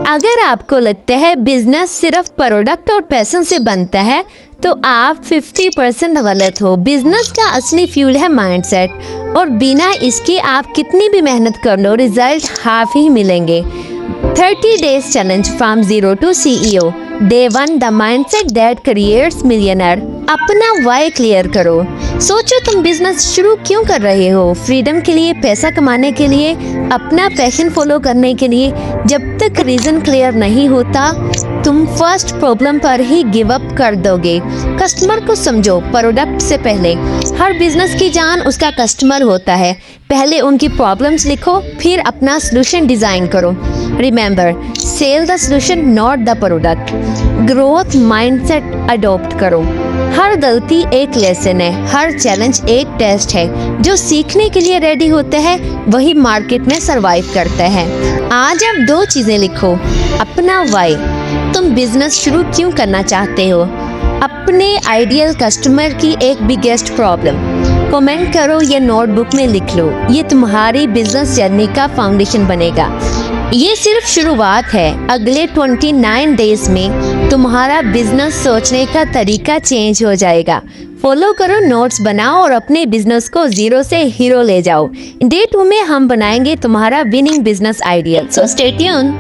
अगर आपको लगता है बिजनेस सिर्फ प्रोडक्ट और पैसों से बनता है तो आप 50% गलत हो। बिजनेस का असली फ्यूल है माइंडसेट और बिना इसके आप कितनी भी मेहनत कर लो रिजल्ट हाफ ही मिलेंगे। 30 days challenge from zero to CEO। Day 1 the mindset that creates millionaire। अपना वाई क्लियर करो। सोचो तुम बिजनेस शुरू क्यों कर रहे हो? फ्रीडम के लिए, पैसा कमाने के लिए, अपना पैशन फॉलो करने के लिए। जब तक रीजन क्लियर नहीं होता तुम फर्स्ट प्रॉब्लम पर ही गिव अप कर दोगे। कस्टमर को समझो प्रोडक्ट से पहले। हर बिजनेस की जान उसका कस्टमर होता है। पहले उनकी प्रॉब्लम्स लिखो, फिर अपना सोल्यूशन डिजाइन करो। Remember, sell the solution not the product. Growth mindset adopt करो। हर गलती एक लेसन है, हर चैलेंज एक टेस्ट है। जो सीखने के लिए रेडी होते हैं वही मार्केट में सरवाइव करते हैं। आज आप 2 चीजें लिखो। अपना वाई, तुम बिजनेस शुरू क्यों करना चाहते हो? अपने आइडियल कस्टमर की एक बिगेस्ट प्रॉब्लम। कमेंट करो या नोटबुक में लिख लो। ये तुम्हारी बिजनेस जर्नी का फाउंडेशन बनेगा। ये सिर्फ शुरुआत है। अगले 29 डेज में तुम्हारा बिजनेस सोचने का तरीका चेंज हो जाएगा। फॉलो करो, नोट्स बनाओ और अपने बिजनेस को जीरो से हीरो ले जाओ। डे 2 में हम बनाएंगे तुम्हारा winning business idea. So stay tune.